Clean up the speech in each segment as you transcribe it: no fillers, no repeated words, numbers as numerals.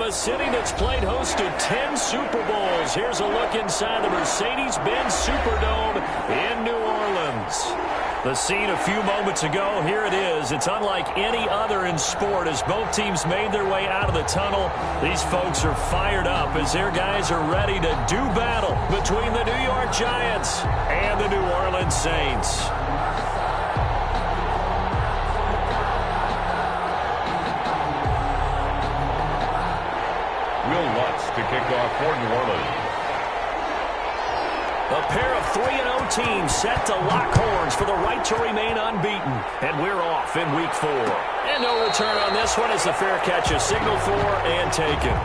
a city that's played host to 10 Super Bowls. Here's a look inside the Mercedes-Benz Superdome in New Orleans. The scene a few moments ago, here it is. It's unlike any other in sport as both teams made their way out of the tunnel. These folks are fired up as their guys are ready to do battle between the New York Giants and the New Orleans Saints. To kick off for New Orleans. A pair of 3-0 teams set to lock horns for the right to remain unbeaten. And we're off in week 4. And no return on this one as the fair catch is signaled for and taken.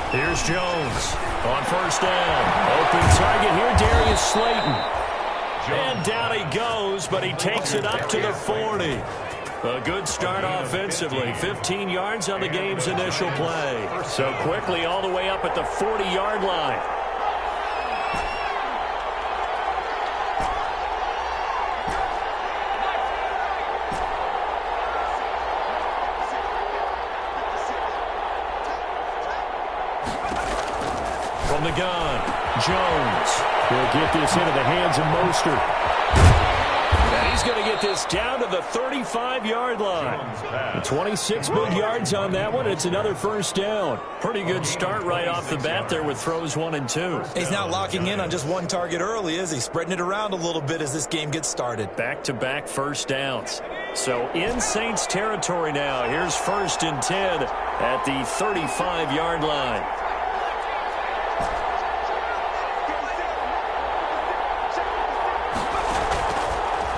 Here's Jones on first down. Open target here, Darius Slayton. And down he goes, but he takes it up to the 40. A good start offensively. 15 yards on the game's initial play. So quickly all the way up at the 40-yard line. From the gun, Jones will get this into the hands of Mostert. And he's going to get this down to the 35-yard line. 26 big yards on that one. It's another first down. Pretty good start right off the bat there with throws 1 and 2. He's not locking in on just one target early, is he? Spreading it around a little bit as this game gets started. Back-to-back first downs. So in Saints territory now. Here's 1st and 10 at the 35-yard line.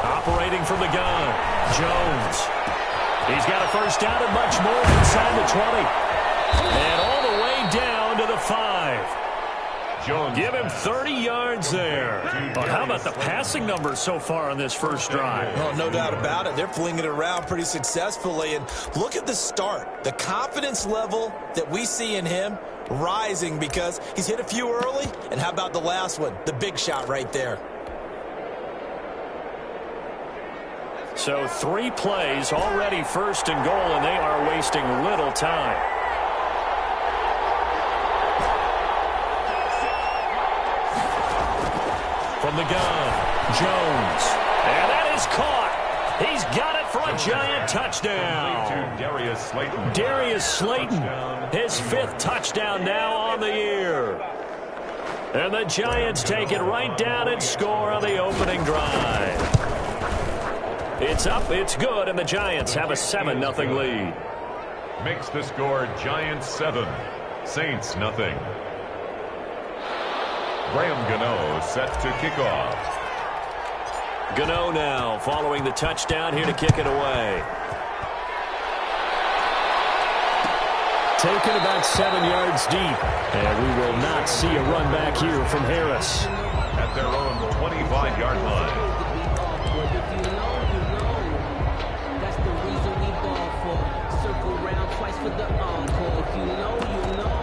Operating from the gun, Jones. He's got a first down and much more inside the 20. And all the way down to the 5. Jones. Give him 30 yards there. But how about the passing numbers so far on this first drive? Well, no doubt about it. They're flinging it around pretty successfully. And look at the start. The confidence level that we see in him rising because he's hit a few early. And how about the last one? The big shot right there. So 3 plays, already 1st and goal, and they are wasting little time. From the gun, Jones. And that is caught. He's got it for a giant touchdown. Darius Slayton. Darius Slayton, his 5th touchdown now on the year. And the Giants take it right down and score on the opening drive. It's up, it's good, and the Giants have a 7-0 lead. Makes the score Giants 7, Saints nothing. Graham Gano set to kick off. Gano now following the touchdown here to kick it away. Taken about 7 yards deep, and we will not see a run back here from Harris. At their own 25-yard line. For the encore, if you know, you know.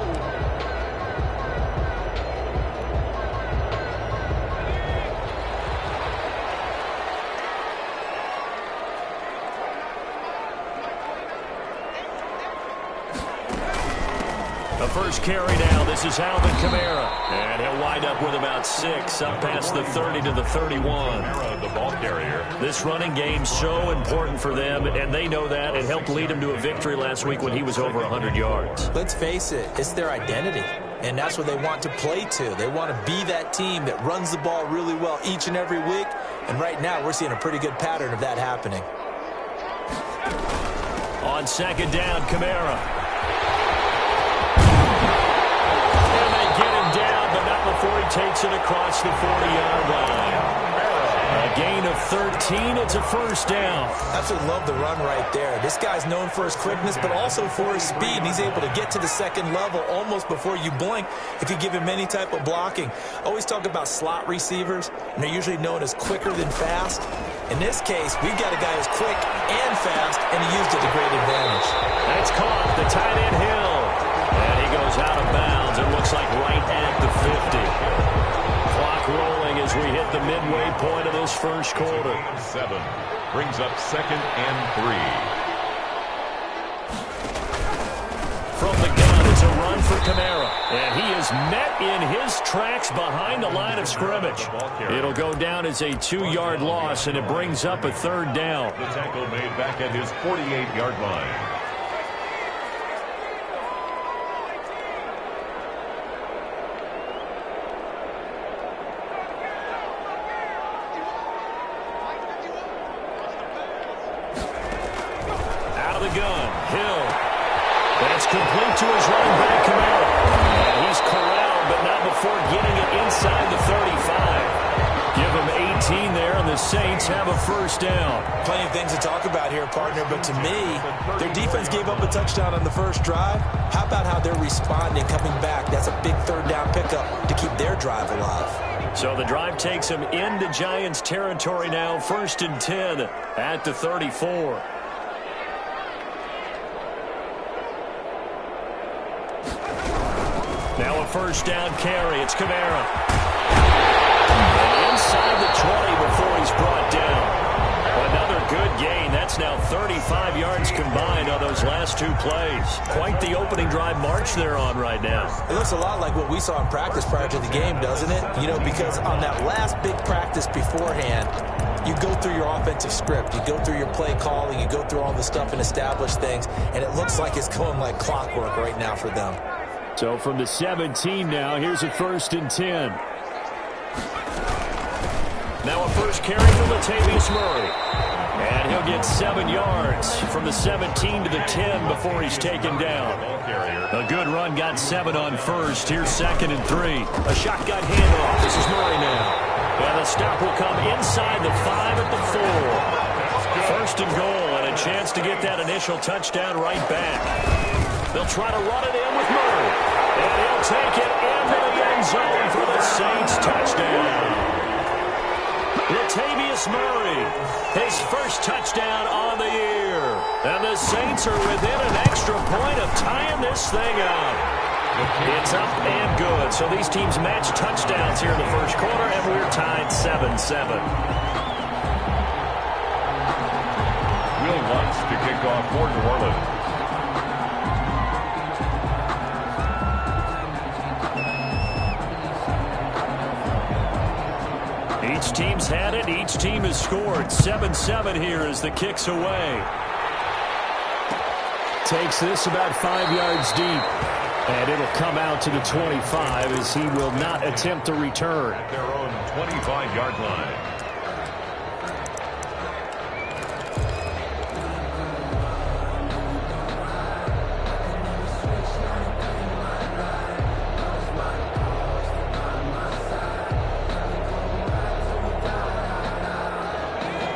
The first carry now. This is Alvin Kamara. And he'll wind up with about 6 up past the 30 to the 31. Kamara, the ball carrier. This running game's so important for them, and they know that. It helped lead them to a victory last week when he was over 100 yards. Let's face it, it's their identity. And that's what they want to play to. They want to be that team that runs the ball really well each and every week. And right now, we're seeing a pretty good pattern of that happening. On 2nd down, Kamara. Before he takes it across the 40-yard line. A gain of 13. It's a first down. Absolutely love the run right there. This guy's known for his quickness, but also for his speed. And he's able to get to the second level almost before you blink if you give him any type of blocking. Always talk about slot receivers, and they're usually known as quicker than fast. In this case, we've got a guy who's quick and fast, and he used it to great advantage. That's caught. The tight end Hill. And he goes out of bounds. It looks like right at the 50. Clock rolling as we hit the midway point of this first quarter. 7 brings up 2nd and 3. From the gun, it's a run for Kamara. And he is met in his tracks behind the line of scrimmage. It'll go down as a 2-yard loss, and it brings up a third down. The tackle made back at his 48-yard line. Gun. Hill. That's complete to his running back, Kamara. And he's corralled, but not before getting it inside the 35. Give him 18 there, and the Saints have a first down. Plenty of things to talk about here, partner, but to me, their defense gave up a touchdown on the first drive. How about how they're responding, coming back? That's a big third down pickup to keep their drive alive. So the drive takes him into Giants territory now, 1st and 10 at the 34. Now a first down carry. It's Kamara. And inside the 20 before he's brought down. Another good gain. That's now 35 yards combined on those last 2 plays. Quite the opening drive march they're on right now. It looks a lot like what we saw in practice prior to the game, doesn't it? You know, because on that last big practice beforehand, you go through your offensive script. You go through your play calling. You go through all the stuff and establish things. And it looks like it's going like clockwork right now for them. So from the 17 now, here's a 1st and 10. Now a first carry from Latavius Murray. And he'll get 7 yards from the 17 to the 10 before he's taken down. A good run, got 7 on first. Here's 2nd and 3. A shotgun handoff. This is Murray now. And the stop will come inside the 5 at the 4. 1st and goal, and a chance to get that initial touchdown right back. They'll try to run it in with Murray. And he'll take it into the end zone for the Saints touchdown. Latavius Murray, his first touchdown on the year. And the Saints are within an extra point of tying this thing up. It's up and good. So these teams match touchdowns here in the first quarter, and we're tied 7-7. Will Lutz to kick off for New Orleans. Each team's had it. Each team has scored. 7-7 here as the kick's away. Takes this about 5 yards deep. And it'll come out to the 25 as he will not attempt to return. At their own 25-yard line.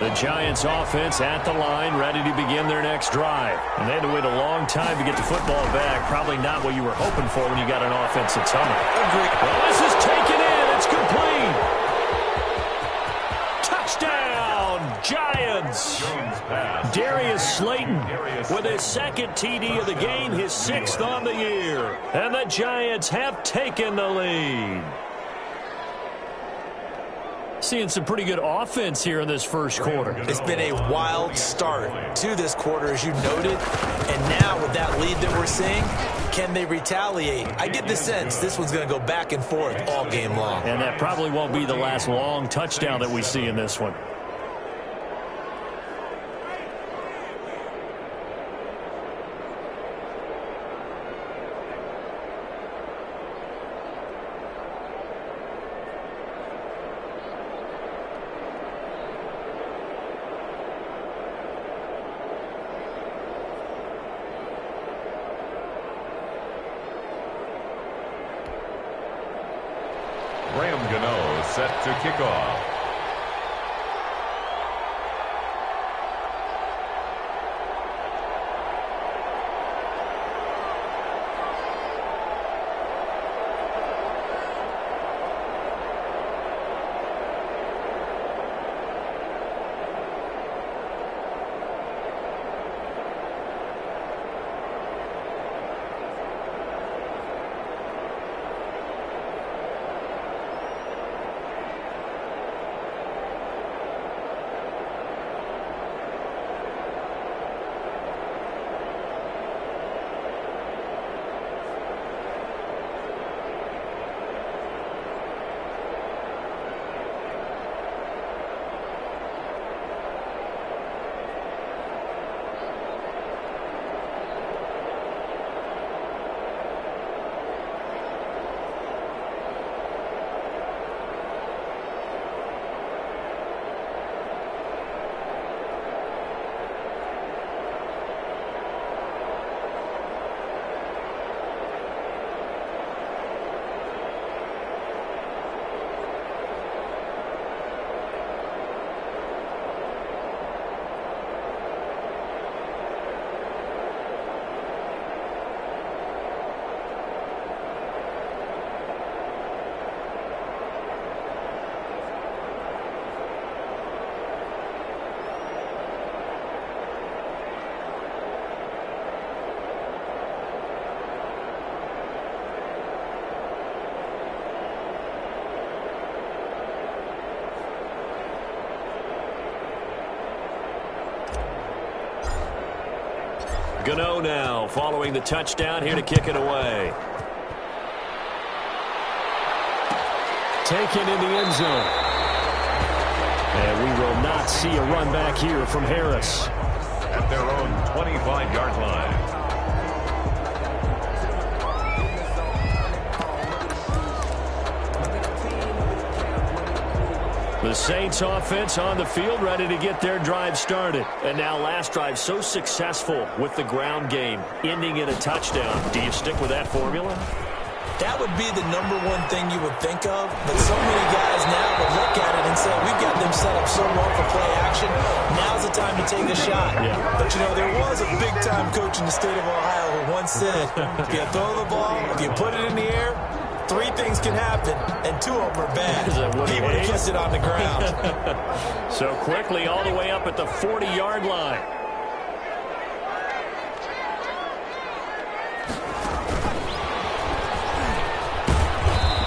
The Giants offense at the line, ready to begin their next drive. And they had to wait a long time to get the football back. Probably not what you were hoping for when you got an offense that's humming. Agreed. Well, this is taken in. It's complete. Touchdown, Giants. Darius Slayton with his 2nd TD of the game, his 6th on the year. And the Giants have taken the lead. Seeing some pretty good offense here in this first quarter. It's been a wild start to this quarter, as you noted. And now with that lead that we're seeing, can they retaliate? I get the sense this one's going to go back and forth all game long. And that probably won't be the last long touchdown that we see in this one. Set to kick off. Gano now following the touchdown here to kick it away. Taken in the end zone. And we will not see a run back here from Harris. At their own 25-yard line. The Saints offense on the field ready to get their drive started. And now last drive so successful with the ground game, ending in a touchdown. Do you stick with that formula? That would be the number one thing you would think of, but so many guys now would look at it and say, we've got them set up so well for play action, now's the time to take a shot. Yeah. But, you know, there was a big-time coach in the state of Ohio who once said, if you throw the ball, if you put it in the air, 3 things can happen, and 2 of them are bad. He would have kissed it on the ground. So quickly all the way up at the 40-yard line.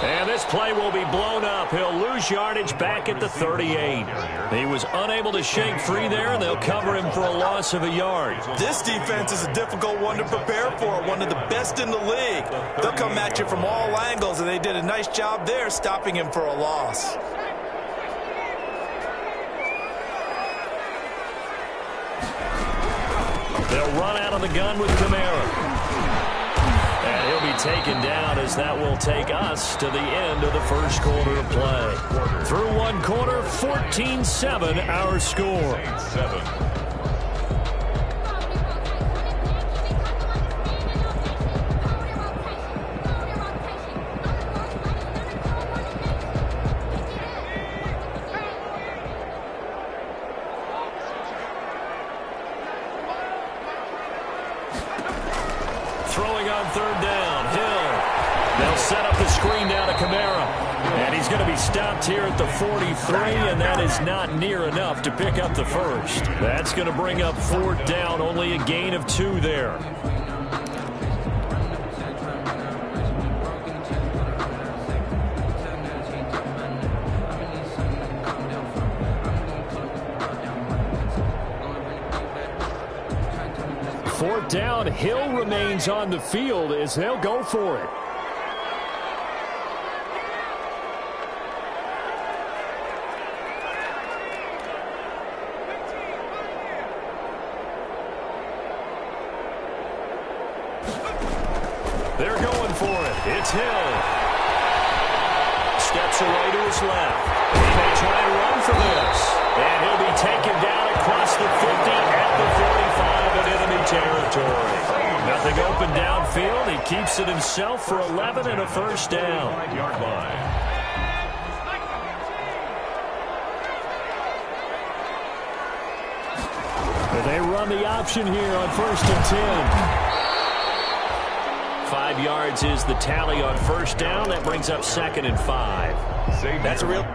And this play will be blown up. He'll lose yardage back at the 38. He was unable to shake free there, and they'll cover him for a loss of a yard. This defense is a difficult one to prepare for, one of the best in the league. They'll come at you from all angles, and they did a nice job there stopping him for a loss. They'll run out of the gun with Kamara. And he'll be taken down as that will take us to the end of the first quarter of play. Through one quarter, 14-7 our score. 7. Throwing on third down, Hill. They'll set up the screen down to Kamara. And he's going to be stopped here at the 43, and that is not near enough to pick up the first. That's going to bring up 4th down, only a gain of 2 there. Fourth down, Hill remains on the field as they'll go for it. They're going for it. It's Hill. Steps away to his left. He may try and run for this. And he'll be taken down across the 50 at the 45 in enemy territory. Nothing open downfield. He keeps it himself for 11 and a first down. 5-yard line. They run the option here on 1st and 10. 5 yards is the tally on first down. That brings up 2nd and 5. That's a real...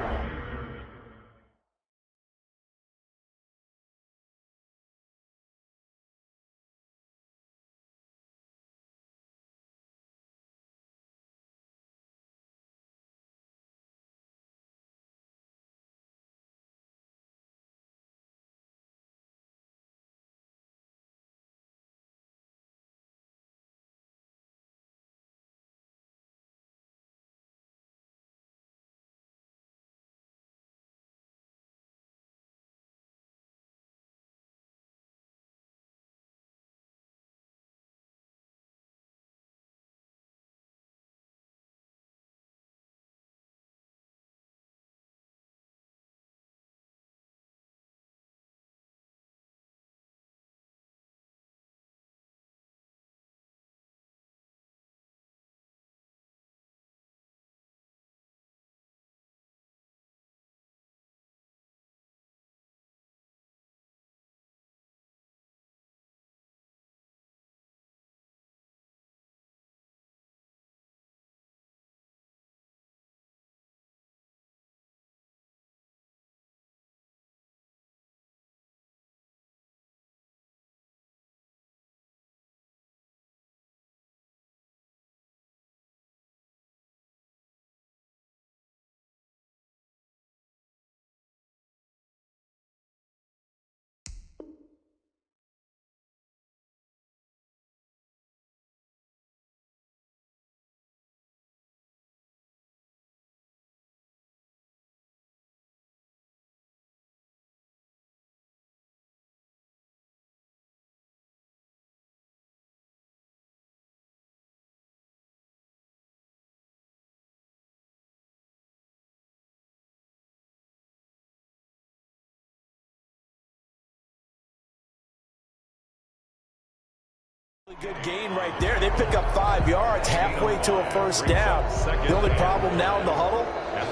Good gain right there. They pick up 5 yards halfway to a first down. The only problem now in the huddle,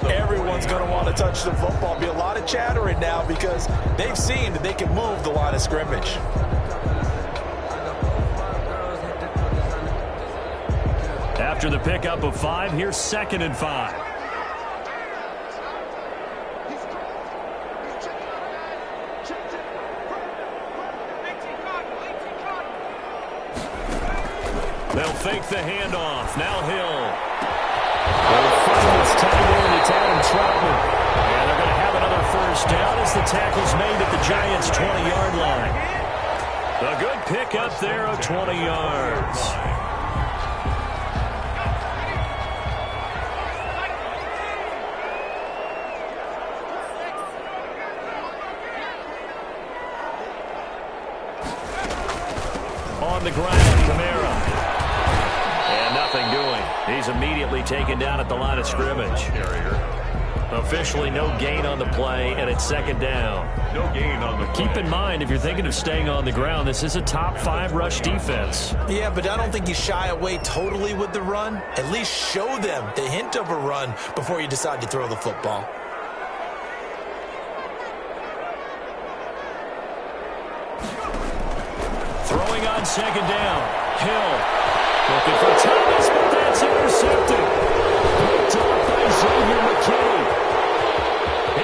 everyone's going to want to touch the football. Be a lot of chattering now because they've seen that they can move the line of scrimmage. After the pickup of 5, here's 2nd and 5. They'll fake the handoff. Now Hill. They'll find this tight end. It's Adam Troutman. And they're going to have another first down as the tackle's made at the Giants' 20-yard line. A good pickup there of 20 yards. On the ground, Kamara. And nothing doing. He's immediately taken down at the line of scrimmage. Officially no gain on the play, and it's 2nd down. No gain on the play. Keep in mind, if you're thinking of staying on the ground, this is a top 5 rush defense. Yeah, but I don't think you shy away totally with the run. At least show them the hint of a run before you decide to throw the football. Throwing on 2nd down. Hill. Looking for Thomas, but that's intercepted. Picked off by Xavier McKinney.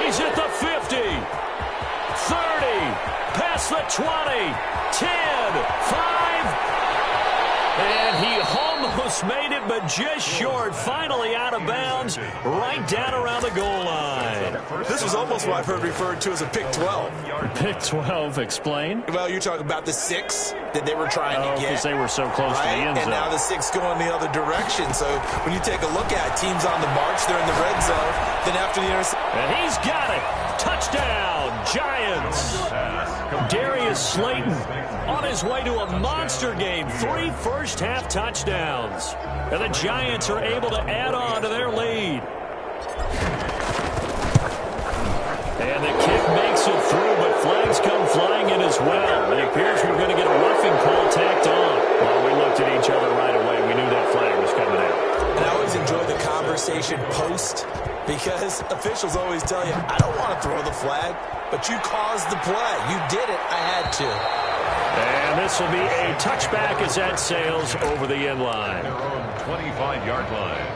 He's at the 50, 30, past the 20, 10, 5. And he almost made it, but just short. Finally out of bounds, right down around the goal line. This was almost what I've heard referred to as a pick 12. Pick 12, explain. Well, you're talking about the 6 that they were trying to get. Because they were so close to the end zone. And now the 6 going the other direction. So when you take a look at it, teams on the march, they're in the red zone. Then after the interception. And he's got it. Touchdown, Giants. Darius Slayton on his way to a monster game. 3 first-half touchdowns. And the Giants are able to add on to their lead. And the kick makes it through, but flags come flying in as well. It appears we're going to get a roughing call tacked on. Well, we looked at each other right away. We knew that flag was coming out. And I always enjoy the conversation post because officials always tell you, I don't want to throw the flag, but you caused the play. You did it. I had to. And this will be a touchback as that sails over the end line. Their own 25-yard line.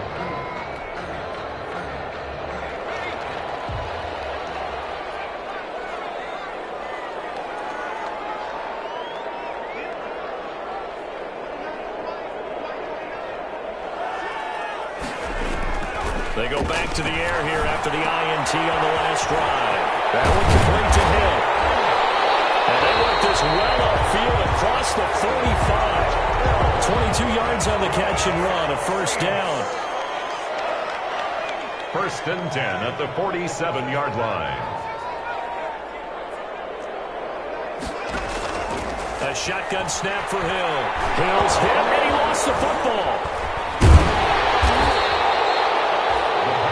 They go back to the air here after the INT on the last drive. That one complete to Hill. And they work this well upfield across the 45. 22 yards on the catch and run, a first down. 1st and 10 at the 47-yard line. A shotgun snap for Hill. Hill's hit, and he lost the football.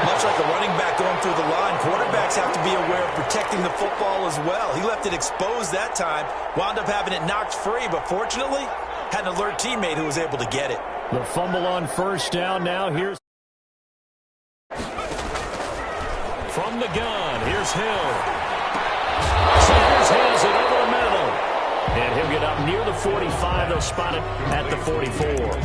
Much like a running back going through the line, quarterbacks have to be aware of protecting the football as well. He left it exposed that time, wound up having it knocked free, but fortunately, had an alert teammate who was able to get it. The fumble on first down now. Here's from the gun. Here's Hill. Sanders has it over the middle. And he'll get up near the 45. They'll spot it at the 44.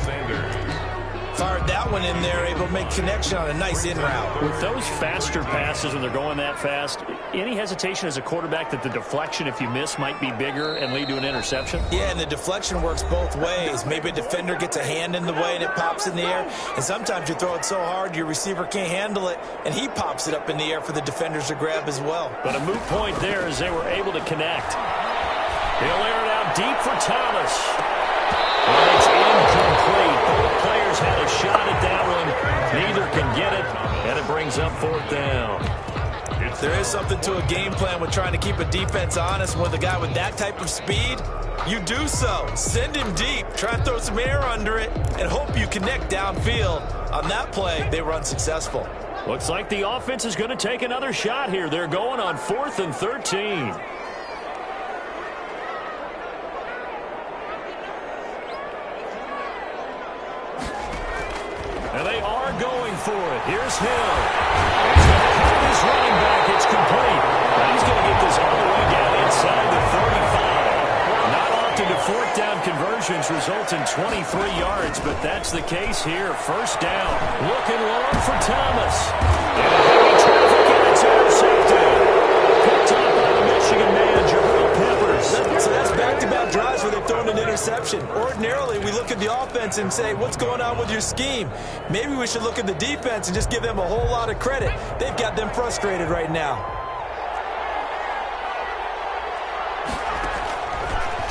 Fired that one in there, able to make connection on a nice in route. With those faster passes when they're going that fast, any hesitation as a quarterback that the deflection, if you miss, might be bigger and lead to an interception? Yeah, and the deflection works both ways. Maybe a defender gets a hand in the way and it pops in the air. And sometimes you throw it so hard your receiver can't handle it, and he pops it up in the air for the defenders to grab as well. But a moot point there as they were able to connect. He'll air it out deep for Thomas. And it's incomplete. Both players had a shot at that one. Neither can get it, and it brings up 4th down. There is something to a game plan with trying to keep a defense honest. With a guy with that type of speed, you do so. Send him deep. Try and throw some air under it and hope you connect downfield. On that play, they were unsuccessful. Looks like the offense is going to take another shot here. They're going on 4th and 13. going for it. Here's Hill. He's going to have his running back. It's complete. He's going to get this all the way down inside the 35. Not often do fourth down conversions result in 23 yards, but that's the case here. First down. Looking long for Thomas. And heavy traffic, and it's intercepted. Picked up by the Michigan man, Jabril Peppers. So that's back-to-back drives where they've thrown an interception. Ordinarily, we look at the offense and say, what's going on with your scheme? Maybe we should look at the defense and just give them a whole lot of credit. They've got them frustrated right now.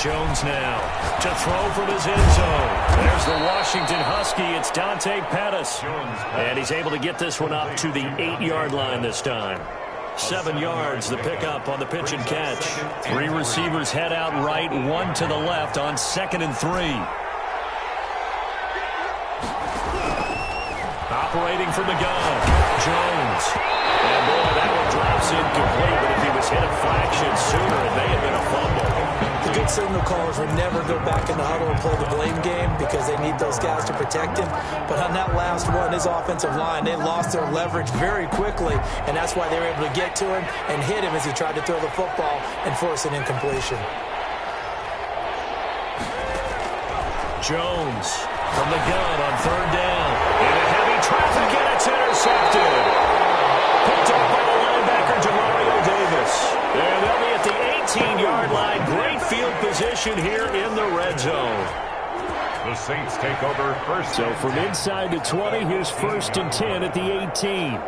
Jones now to throw from his end zone. There's the Washington Husky. It's Dante Pettis. And he's able to get this one up to the 8-yard line this time. 7 yards, the pickup on the pitch and catch. 3 receivers head out right, 1 to the left on 2nd and 3. Operating from the gun, Jones. And boy, that one drops incomplete, but if he was hit a fraction sooner, it may have been a fumble. The good signal callers would never go back in the huddle and play the blame game because they need those guys to protect him. But on that last one, his offensive line, they lost their leverage very quickly, and that's why they were able to get to him and hit him as he tried to throw the football and force an incompletion. Jones from the gun on 3rd down. Into heavy traffic, and it's intercepted. Picked up by the linebacker, Demario Davis. And they'll be at the 18-yard line. Great field position here in the red zone. The Saints take over first. So from inside the 20, here's 1st and 10 at the 18.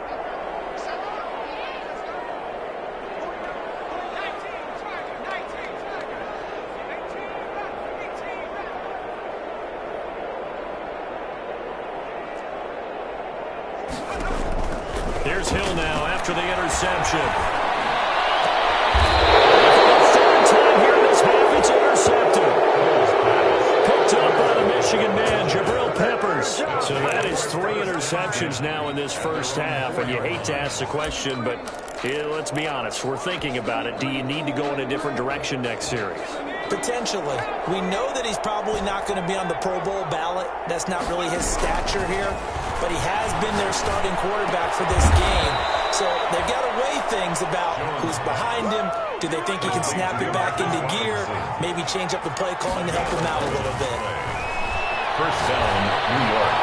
Here's Hill now after the interception. Time here in this half, it's intercepted. Picked up by the Michigan man, Jabril Peppers. So that is 3 interceptions now in this first half, and you hate to ask the question, but let's be honest, we're thinking about it. Do you need to go in a different direction next series? Potentially. We know that he's probably not going to be on the Pro Bowl ballot. That's not really his stature here. But he has been their starting quarterback for this game. So they've got to weigh things about who's behind him. Do they think he can snap it back into gear? Maybe change up the play calling to help him out a little bit. First down, New York.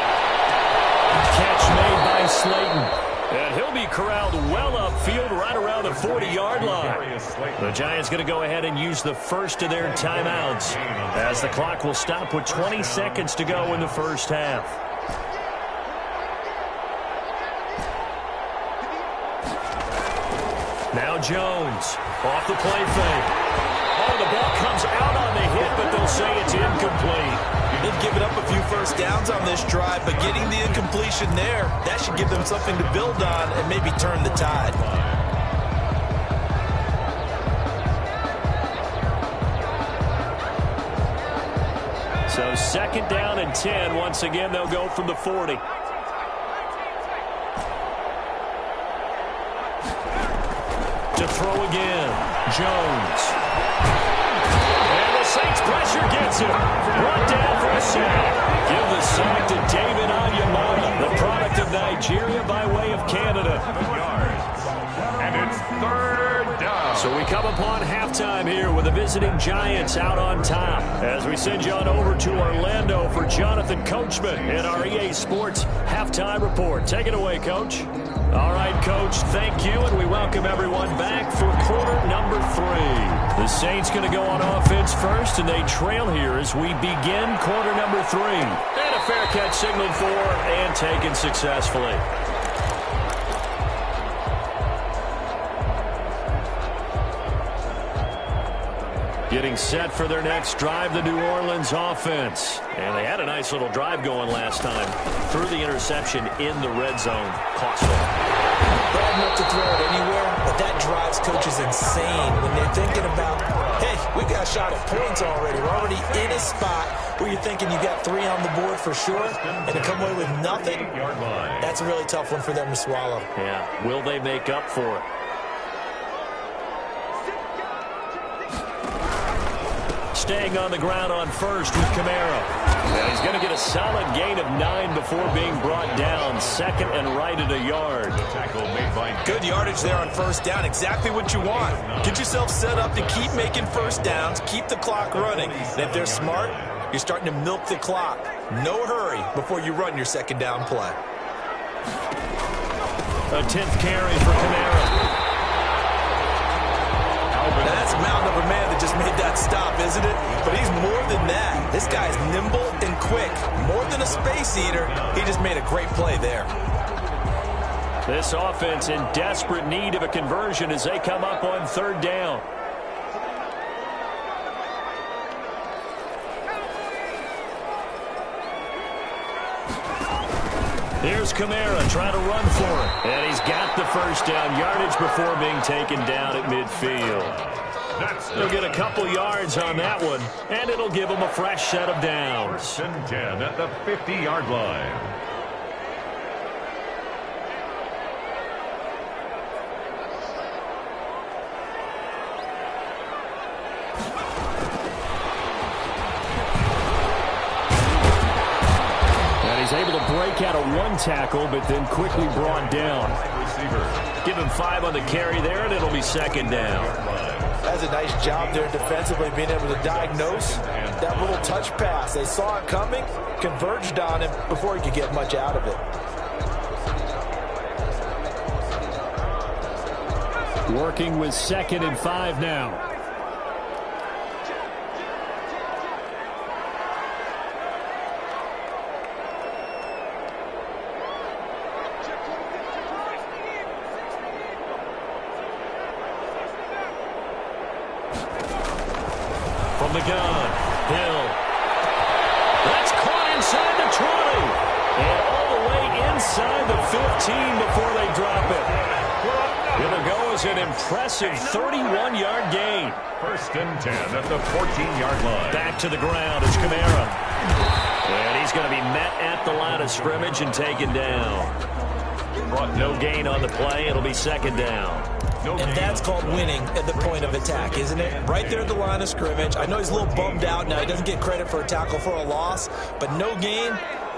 Catch made by Slayton. And he'll be corralled well upfield right around the 40-yard line. The Giants going to go ahead and use the first of their timeouts as the clock will stop with 20 seconds to go in the first half. Now Jones off the play fake. Oh, the ball comes out on the hit, but they'll say it's incomplete. They've given up a few first downs on this drive, but getting the incompletion there, that should give them something to build on and maybe turn the tide. So 2nd down and 10. Once again, they'll go from the 40. To throw again, Jones. And the Saints pressure gets him. Brought down for a sack. Give the sack to David Onyemata, the product of Nigeria by way of Canada. And it's 3rd down. So we come upon halftime here with the visiting Giants out on top. As we send you on over to Orlando for Jonathan Coachman in our EA Sports Halftime Report. Take it away, Coach. All right, Coach, thank you, and we welcome everyone back for quarter number 3. The Saints going to go on offense first, and they trail here as we begin quarter number 3. And a fair catch signaled for and taken successfully. Getting set for their next drive, the New Orleans offense. And they had a nice little drive going last time. Threw the interception in the red zone. Costly. Bad enough to throw it anywhere, but that drives coaches insane when they're thinking about, hey, we got a shot at points already. We're already in a spot where you're thinking you got 3 on the board for sure, and to come away with nothing, that's a really tough one for them to swallow. Yeah, will they make up for it? staying on the ground on first with Kamara. And he's going to get a solid gain of 9 before being brought down. Second and right at a yard. Tackle made by good yardage there on first down. Exactly what you want. Get yourself set up to keep making first downs, keep the clock running. And if they're smart, you're starting to milk the clock. No hurry before you run your second down play. A 10th carry for Kamara. That's a mountain of a man that just made that stop, isn't it? But he's more than that. This guy's nimble and quick. More than a space eater. He just made a great play there. This offense in desperate need of a conversion as they come up on third down. Here's Kamara trying to run for it. And he's got the first down yardage before being taken down at midfield. He'll get a couple yards on that one, and it'll give him a fresh set of downs. 1st and 10 at the 50-yard line. He's able to break out of one tackle, but then quickly brought down. Give him 5 on the carry there, and it'll be second down. That's a nice job there defensively, being able to diagnose that little touch pass. They saw it coming, converged on him before he could get much out of it. Working with 2nd and 5 now. From the gun, Hill. That's caught inside the 20. And all the way inside the 15 before they drop it. It'll go as an impressive 31-yard gain. 1st and 10 at the 14-yard line. Back to the ground is Kamara. And he's going to be met at the line of scrimmage and taken down. No gain on the play. It'll be second down. And that's called winning at the point of attack, isn't it? Right there at the line of scrimmage. I know he's a little bummed out now. He doesn't get credit for a tackle for a loss, but no gain,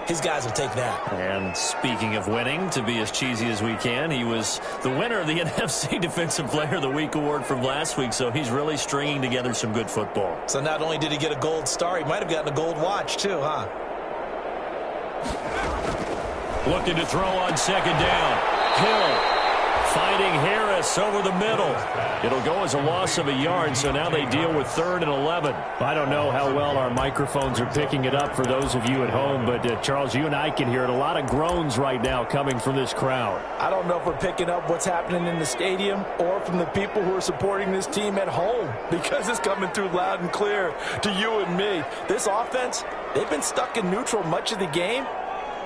his guys will take that. And speaking of winning, to be as cheesy as we can, he was the winner of the NFC Defensive Player of the Week award from last week, so he's really stringing together some good football. So not only did he get a gold star, he might have gotten a gold watch too, huh? Looking to throw on second down. Hill. Finding Harris over the middle. It'll go as a loss of a yard, so now they deal with 3rd and 11. I don't know how well our microphones are picking it up for those of you at home, but Charles, you and I can hear it. A lot of groans right now coming from this crowd. I don't know if we're picking up what's happening in the stadium or from the people who are supporting this team at home, because it's coming through loud and clear to you and me. This offense, they've been stuck in neutral much of the game,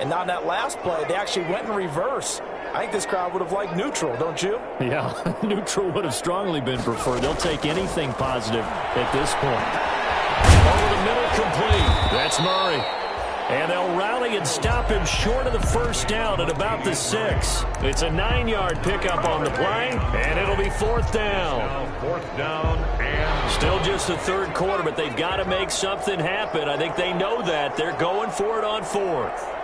and on that last play, they actually went in reverse. I think this crowd would have liked neutral, don't you? Yeah, neutral would have strongly been preferred. They'll take anything positive at this point. Over the middle, complete. That's Murray. And they'll rally and stop him short of the first down at about the 6. It's a 9-yard pickup on the play, and it'll be 4th down. Now 4th down and still just the 3rd quarter, but they've got to make something happen. I think they know that. They're going for it on 4th.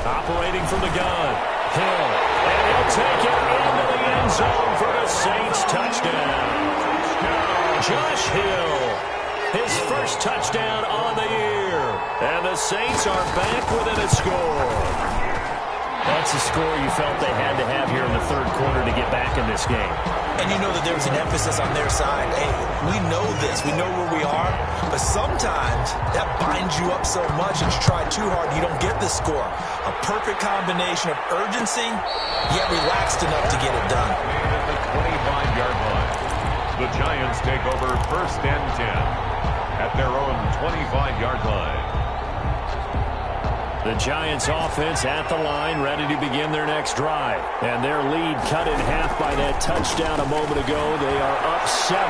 Operating from the gun, Hill, and he'll take it into the end zone for the Saints touchdown. Josh Hill, his first touchdown on the year, and the Saints are back within a score. That's a score you felt they had to have here in the 3rd quarter to get back in this game. And you know that there was an emphasis on their side. Hey, we know this. We know where we are. But sometimes that binds you up so much that you try too hard and you don't get the score. A perfect combination of urgency, yet relaxed enough to get it done. at the 25-yard line. The Giants take over 1st and 10 at their own 25-yard line. The Giants offense at the line, ready to begin their next drive. And their lead cut in half by that touchdown a moment ago. They are up 7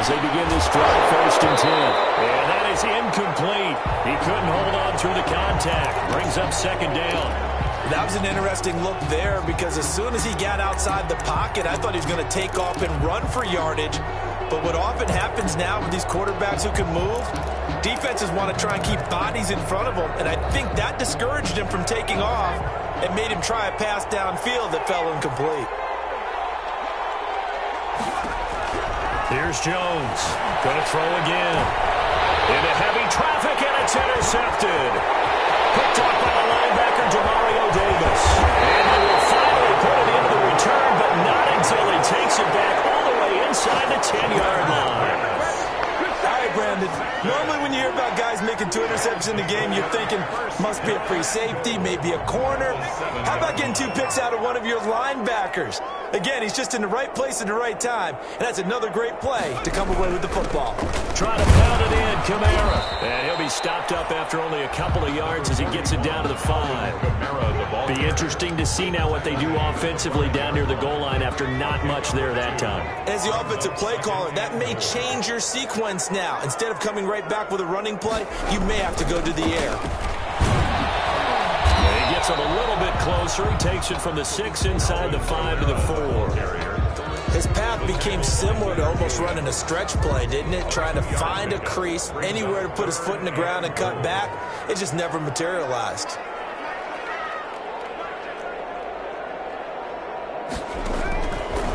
as they begin this drive, 1st and 10. And that is incomplete. He couldn't hold on through the contact. Brings up 2nd down. That was an interesting look there because as soon as he got outside the pocket, I thought he was going to take off and run for yardage. But what often happens now with these quarterbacks who can move, defenses want to try and keep bodies in front of them, and I think that discouraged him from taking off and made him try a pass downfield that fell incomplete. Here's Jones. Going to throw again. Into heavy traffic, and it's intercepted. Picked off by the linebacker, Demario Davis. And they will finally put it into the return, but not until he takes it back all the way inside the 10-yard line. All right, Brandon. Normally when you hear about guys making 2 interceptions in the game, you're thinking, must be a free safety, maybe a corner. How about getting 2 picks out of one of your linebackers? Again, he's just in the right place at the right time, and that's another great play to come away with the football. Trying to pound it in, Kamara. And he'll be stopped up after only a couple of yards as he gets it down to the 5. Be interesting to see now what they do offensively down near the goal line after not much there that time. As the offensive play caller, that may change your sequence now. Instead of coming right back with a running play, you may have to go to the air. And he gets him a little bit closer. He takes it from the 6 inside the 5 to the 4. His path became similar to almost running a stretch play, didn't it? Trying to find a crease, anywhere to put his foot in the ground and cut back. It just never materialized.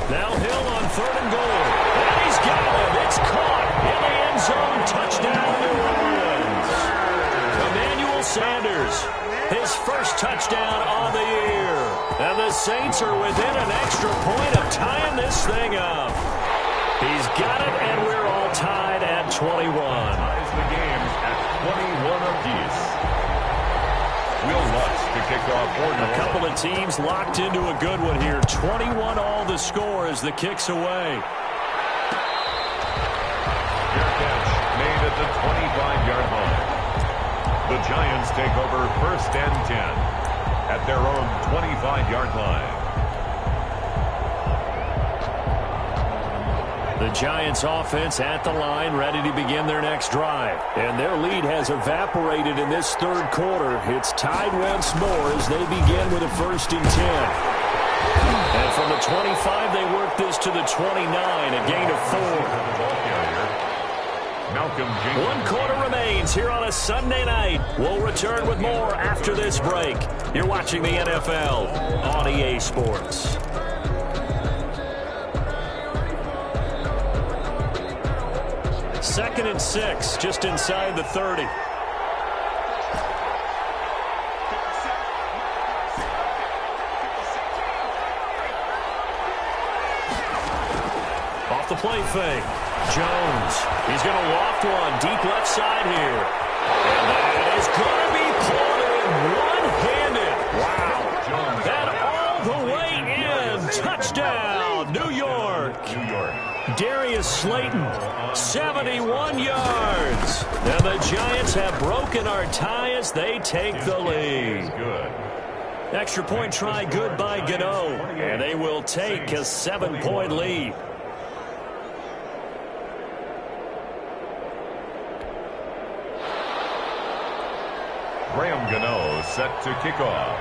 Now Hill on 3rd and goal. And he's got it. It's caught in the end zone. Touchdown, New Orleans. Emmanuel Sanders, his first touchdown on the year. And the Saints are within an extra point of tying this thing up. He's got it, and we're all tied at 21. Ties the game at 21 apiece. Will Lutz to kick off for New Orleans. A couple of teams locked into a good one here. 21 all the score as the kick's away. Fair catch made at the 25-yard line. The Giants take over 1st and 10 at their own 25-yard line. The Giants offense at the line, ready to begin their next drive. And their lead has evaporated in this 3rd quarter. It's tied once more as they begin with a 1st and 10. And from the 25, they work this to the 29, a gain of 4. 1 quarter remains here on a Sunday night. We'll return with more after this break. You're watching the NFL on EA Sports. Second and 6, just inside the 30. Off the play fake. Jones. He's going to loft one deep left side here. And that is going to be pulled in one-handed. Wow. That all the way in. Touchdown, New York. Darius Slayton, 71 yards. And the Giants have broken our tie as they take the lead. Extra point try good by Gano. And they will take a 7-point lead. Graham Gano set to kick off.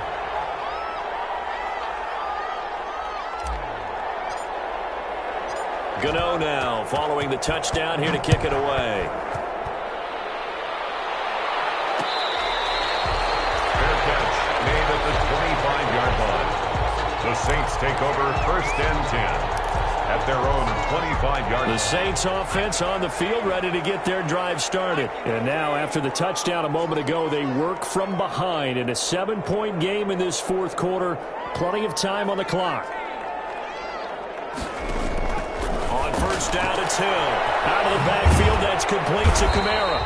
Gano now following the touchdown here to kick it away. Fair catch made at the 25-yard line. The Saints take over 1st and 10 at their own 25-yard line. The Saints offense on the field ready to get their drive started. And now after the touchdown a moment ago, they work from behind in a 7-point game in this 4th quarter. Plenty of time on the clock. First down, it's Hill. Out of the backfield, that's complete to Kamara.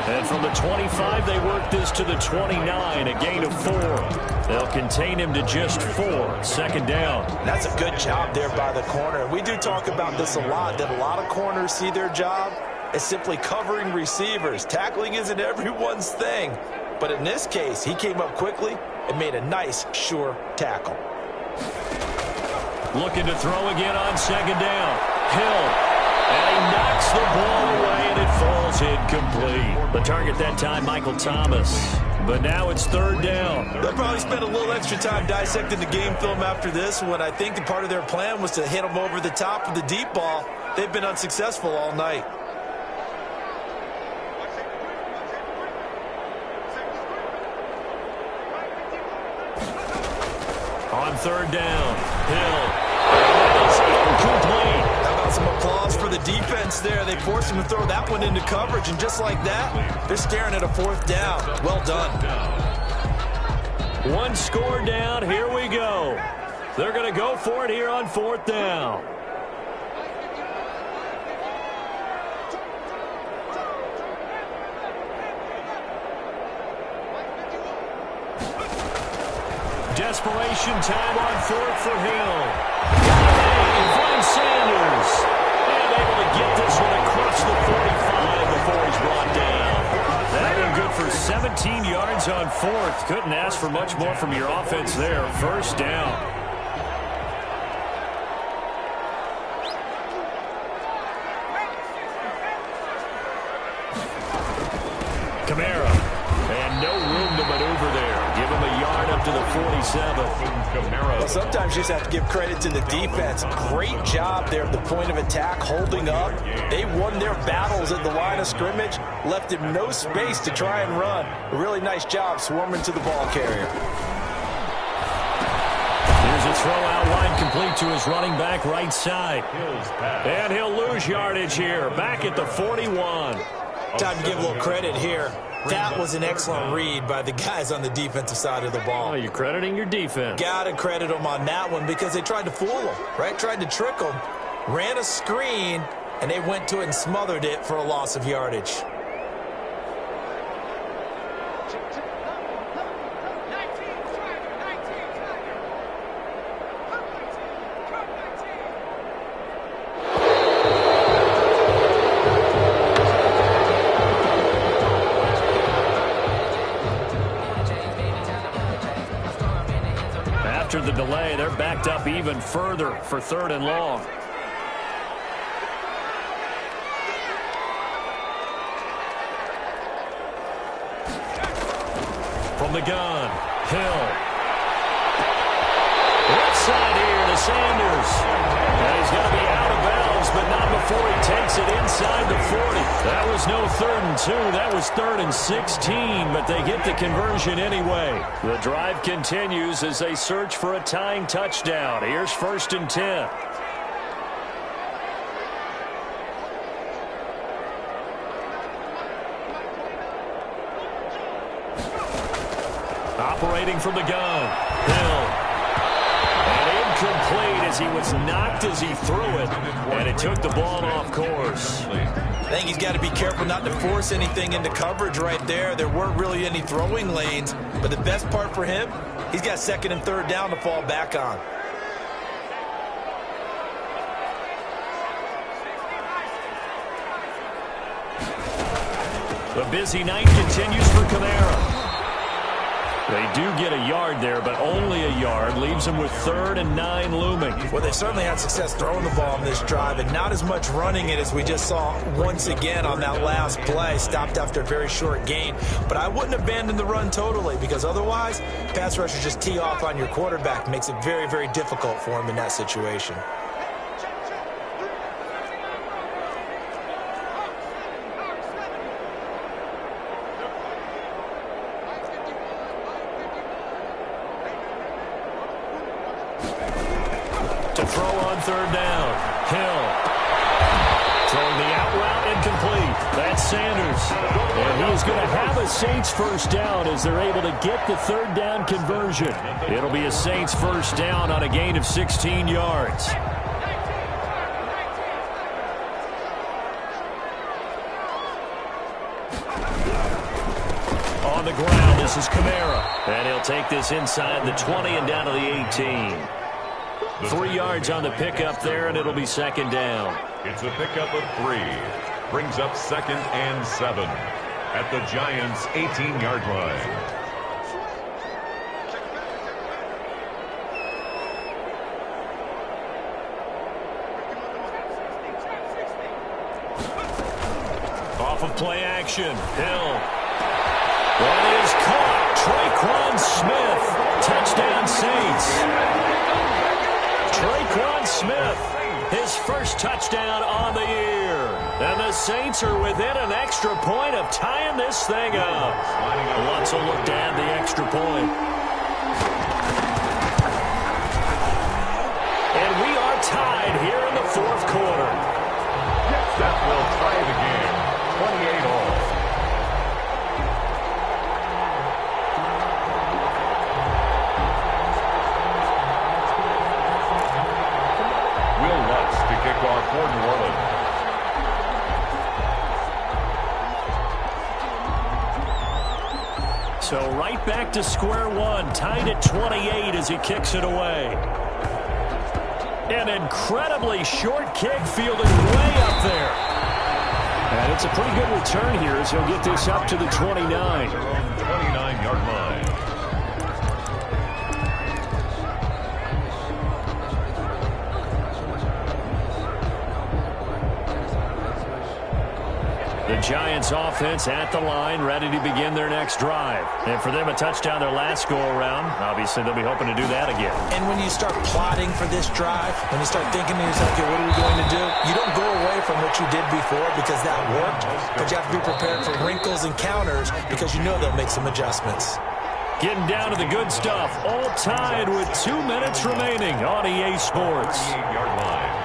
And from the 25, they work this to the 29, a gain of 4. They'll contain him to just 4. 2nd down. That's a good job there by the corner. We do talk about this a lot, that a lot of corners see their job as simply covering receivers. Tackling isn't everyone's thing. But in this case, he came up quickly and made a nice, sure tackle. Looking to throw again on second down. Hill. And he knocks the ball away, and it falls incomplete. The target that time, Michael Thomas. But now it's third down. They'll probably spend a little extra time dissecting the game film after this one. I think part of their plan was to hit him over the top of the deep ball. They've been unsuccessful all night. On third down, Hill. That is incomplete. How about some applause for the defense there? They forced him to throw that one into coverage, and just like that, they're staring at a fourth down. Well done. One score down. Here we go. They're going to go for it here on fourth down. Desperation time on fourth for Hill. Got it, finds Sanders. And able to get this one across the 45 before he's brought down. That one good for 17 yards on fourth. Couldn't ask for much more from your offense there. First down. Kamara. And no room to maneuver there. Give him a yard up to the 47. Well, sometimes you just have to give credit to the defense. Great job there at the point of attack, holding up. They won their battles at the line of scrimmage, left him no space to try and run. A really nice job swarming to the ball carrier. Here's a throw out wide, complete to his running back right side. And he'll lose yardage here, back at the 41. Time to give a little credit here. That was an excellent read by the guys on the defensive side of the ball. Oh, you're crediting your defense. Got to credit them on that one because they tried to fool them, right? Tried to trick them, ran a screen, and they went to it and smothered it for a loss of yardage. After the delay, they're backed up even further for third and long. From the gun, Hill. Left side here to Sanders. And he's going to be out of bounds, but not before he takes it inside the 40. That was no 3rd and 2. That was 3rd and 16, but they get the conversion anyway. The drive continues as they search for a tying touchdown. Here's 1st and 10. Operating from the gun, Hill. Incomplete as he was knocked as he threw it, and it took the ball off course. I think he's got to be careful not to force anything into coverage right there. There weren't really any throwing lanes, but the best part for him, he's got 2nd and 3rd down to fall back on. The busy night continues for Kamara. They do get a yard there, but only a yard. Leaves them with 3rd and 9 looming. Well, they certainly had success throwing the ball on this drive, and not as much running it as we just saw once again on that last play. Stopped after a very short gain. But I wouldn't abandon the run totally, because otherwise, pass rushers just tee off on your quarterback. Makes it very, very difficult for him in that situation. To throw on 3rd down, Hill. Throwing the out route incomplete. That's Sanders. And he is going to have a Saints first down as they're able to get the 3rd down conversion. It'll be a Saints first down on a gain of 16 yards. On the ground, this is Kamara. And he'll take this inside the 20 and down to the 18. 3 yards on the pickup there, and it'll be 2nd down. It's a pickup of 3. Brings up 2nd and 7. at the Giants' 18-yard line. Off of play action. Hill. That is caught. Traquan Smith. Touchdown Saints. Traquan Smith. His first touchdown on the year. And the Saints are within an extra point of tying this thing up. Let's look to add the extra point. And we are tied here in the fourth quarter. That will tie the game. 28 all. Will Lutz to kick off for New Orleans. So right back to square one, tied at 28 as he kicks it away. An incredibly short kick fielded way up there. And it's a pretty good return here as he'll get this up to the 29. 29-yard line. The Giants offense at the line, ready to begin their next drive. And for them, a touchdown their last go-around. Obviously, they'll be hoping to do that again. And when you start plotting for this drive, when you start thinking to yourself, okay, what are we going to do? You don't go away from what you did before because that worked, but you have to be prepared for wrinkles and counters because you know they'll make some adjustments. Getting down to the good stuff, all tied with 2 minutes remaining on EA Sports. 28-yard line.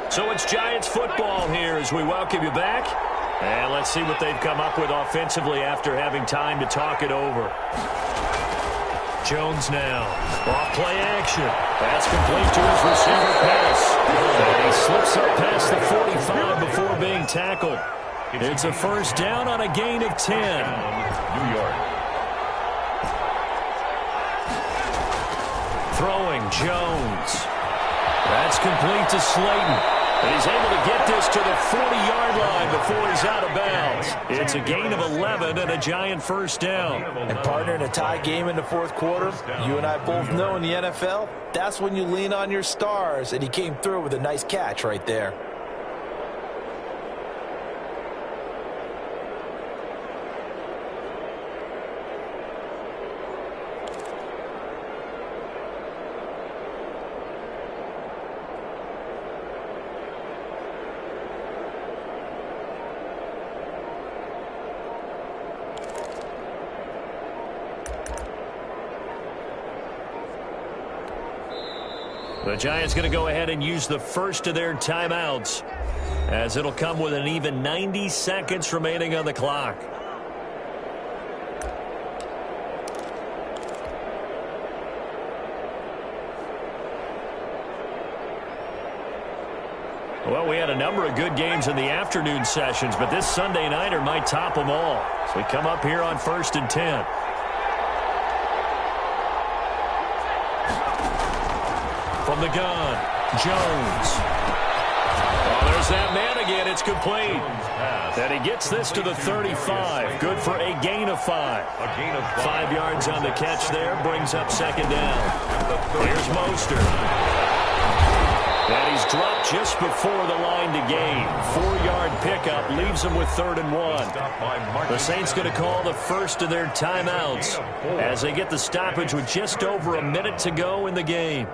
So it's Giants football here as we welcome you back. And let's see what they've come up with offensively after having time to talk it over. Jones now. Off play action. That's complete to his receiver pass. And he slips up past the 45 before being tackled. It's a first down on a gain of 10. New York. Throwing Jones. That's complete to Slayton. He's able to get this to the 40-yard line before he's out of bounds. It's a gain of 11 and a Giant first down. And partner, in a tie game in the fourth quarter, you and I both know in the NFL, that's when you lean on your stars, and he came through with a nice catch right there. The Giants going to go ahead and use the first of their timeouts as it'll come with an even 90 seconds remaining on the clock. Well, we had a number of good games in the afternoon sessions, but this Sunday nighter might top them all. So we come up here on 1st and 10. From the gun, Jones. Oh, there's that man again. It's complete. And he gets this to the 35. Good for a gain of 5. 5 yards on the catch there. Brings up second down. Here's Mostert. And he's dropped just before the line to gain. 4-yard pickup leaves him with 3rd and 1. The Saints going to call the first of their timeouts as they get the stoppage with just over a minute to go in the game.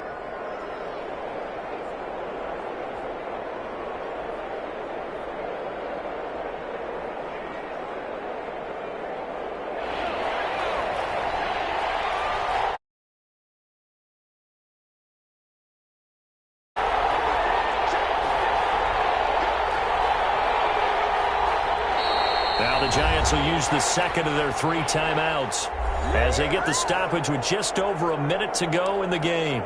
Now the Giants will use the second of their 3 timeouts as they get the stoppage with just over a minute to go in the game.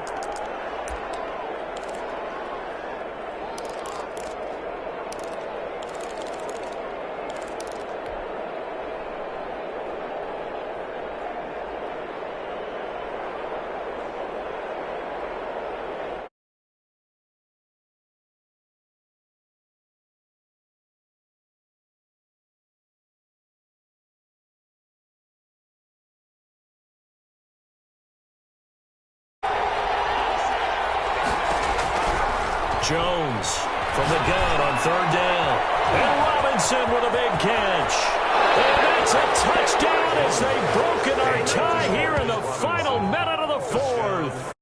Jones from the gun on third down. And Robinson with a big catch. And that's a touchdown as they've broken our tie here in the final minute of the fourth.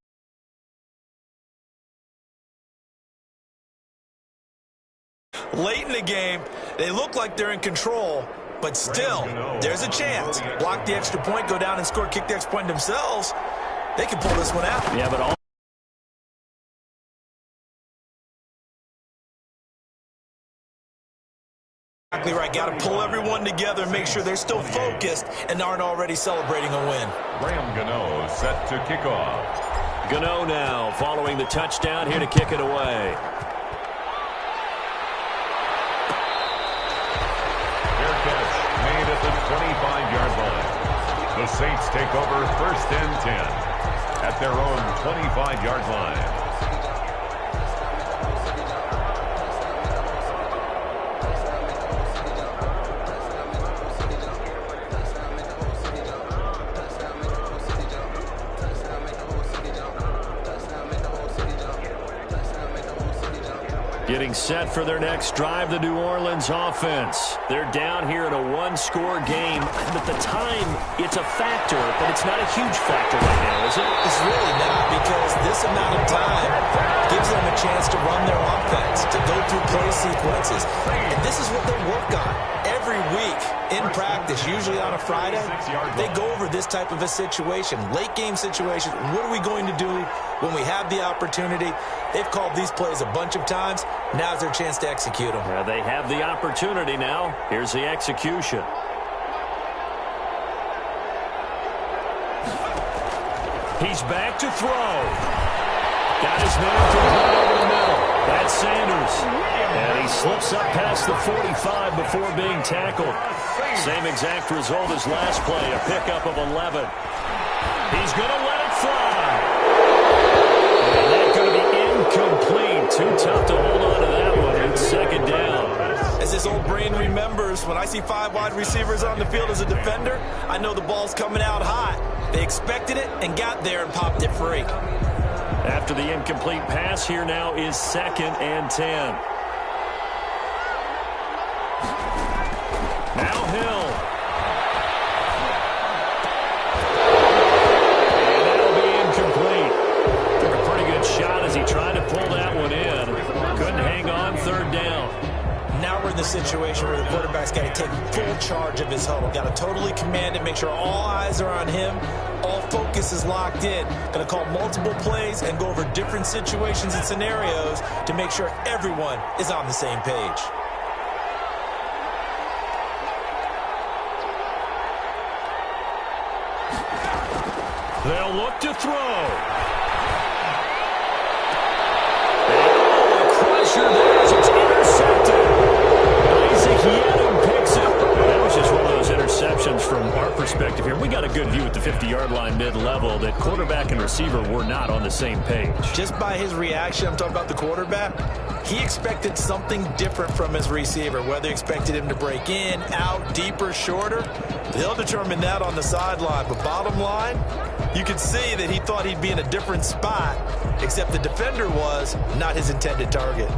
Late in the game, they look like they're in control, but still, there's a chance. Block the extra point, go down and score, kick the extra point themselves. They can pull this one out. Yeah, but all Exactly right. Got to pull everyone together and make sure they're still focused and aren't already celebrating a win. Graham Gano set to kick off. Gano now following the touchdown here to kick it away. Fair catch made at the 25-yard line. The Saints take over 1st and 10 at their own 25-yard line. Getting set for their next drive, the New Orleans offense. They're down here in a one-score game. At the time, it's a factor, but it's not a huge factor right now, is it? It's really not, because this amount of time gives them a chance to run their offense, to go through play sequences. And this is what they work on every week in practice, usually on a Friday. They go over this type of a situation, late-game situation. What are we going to do when we have the opportunity? They've called these plays a bunch of times. Now's their chance to execute them. Yeah, they have the opportunity now. Here's the execution. He's back to throw. Got his man to run over the middle. That's Sanders. And he slips up past the 45 before being tackled. Same exact result as last play, a pickup of 11. He's going to let it fly. And that's going to be incomplete. Too tough to hold on to that one. It's second down. As this old brain remembers, when I see 5 wide receivers on the field as a defender, I know the ball's coming out hot. They expected it and got there and popped it free. After the incomplete pass, here now is 2nd and 10. Now Hill. And that'll be incomplete. Took a pretty good shot as he tried to pull that one in. Couldn't hang on, 3rd down. Now we're in the situation where the quarterback's got to take full charge of his huddle. Got to totally command it, make sure all eyes are on him. All focus is locked in. Going to call multiple plays and go over different situations and scenarios to make sure everyone is on the same page. They'll look to throw. Pressure there as it's intercepted. Isaac Yedem picks it. That was just one of those interceptions from our perspective here. We got a good view at the 50-yard line mid-level that quarterback and receiver were not on the same page. Just by his reaction, I'm talking about the quarterback, he expected something different from his receiver, whether he expected him to break in, out, deeper, shorter. They'll determine that on the sideline. But bottom line, you could see that he thought he'd be in a different spot, except the defender was not his intended target.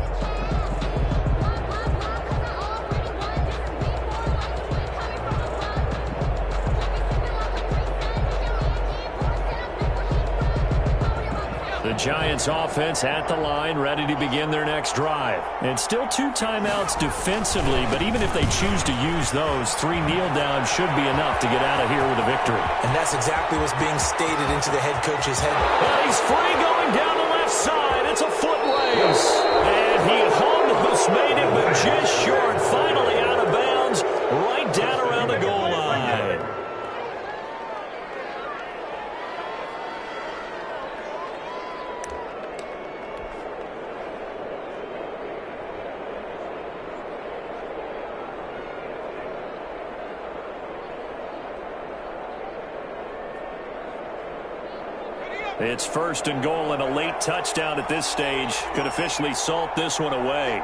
The Giants offense at the line, ready to begin their next drive. And still 2 timeouts defensively, but even if they choose to use those, 3 kneel downs should be enough to get out of here with a victory. And that's exactly what's being stated into the head coach's head. Well, he's free going down the left side. It's a foot race. And he almost made it, but just short. Finally out of bounds, right down around the goal line. It's 1st and goal, and a late touchdown at this stage could officially salt this one away.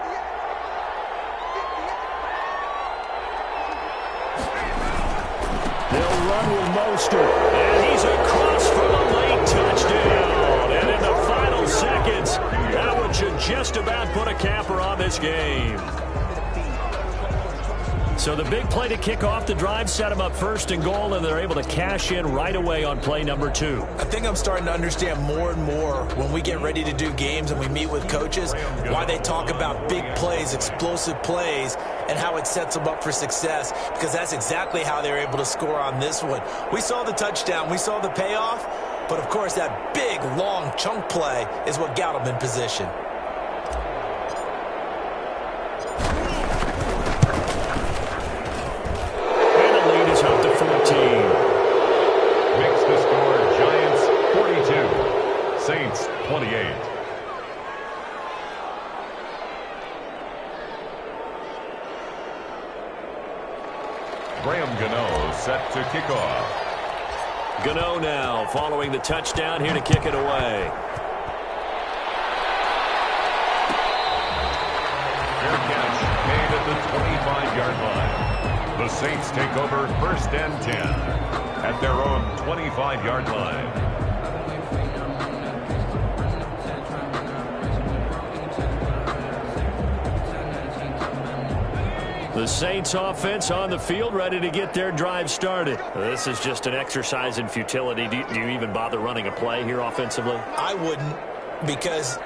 They'll run with Mostert, and he's across for the late touchdown. And in the final seconds, That one should just about put a capper on this game. So the big play to kick off the drive set them up first and goal, and they're able to cash in right away on play number 2. I think I'm starting to understand more and more when we get ready to do games and we meet with coaches why they talk about big plays, explosive plays, and how it sets them up for success, because that's exactly how they were able to score on this one. We saw the touchdown. We saw the payoff. But, of course, that big, long chunk play is what got them in position. Makes the score Giants 42, Saints 28. Graham Gano set to kick off. Gano now following the touchdown here to kick it away. Fair catch made at the 25-yard line. The Saints take over 1st and 10 at their own 25-yard line. The Saints offense on the field ready to get their drive started. This is just an exercise in futility. Do you even bother running a play here offensively? I wouldn't, because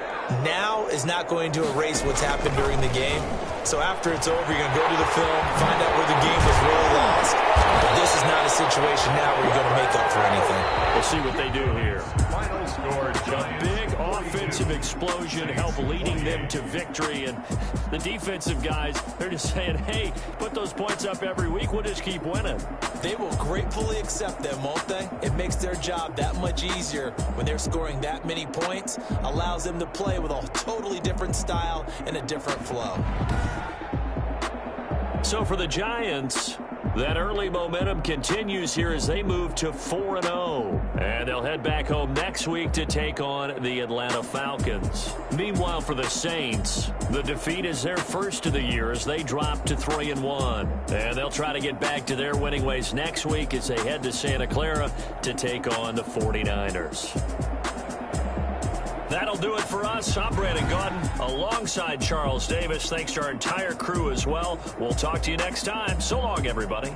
now is not going to erase what's happened during the game. So after it's over, you're going to go to the film, find out where the game was really lost. But this is not a situation now where you're going to make up for anything. We'll see what they do here. Final score, Giants. Big offensive explosion help leading them to victory. And the defensive guys, they're just saying, hey, put those points up every week. We'll just keep winning. They will gratefully accept them, won't they? It makes their job that much easier when they're scoring that many points. Allows them to play with a totally different style and a different flow. So for the Giants, that early momentum continues here as they move to 4-0. And they'll head back home next week to take on the Atlanta Falcons. Meanwhile, for the Saints, the defeat is their first of the year as they drop to 3-1. And they'll try to get back to their winning ways next week as they head to Santa Clara to take on the 49ers. That'll do it for us. I'm Brandon Gaudin alongside Charles Davis. Thanks to our entire crew as well. We'll talk to you next time. So long, everybody.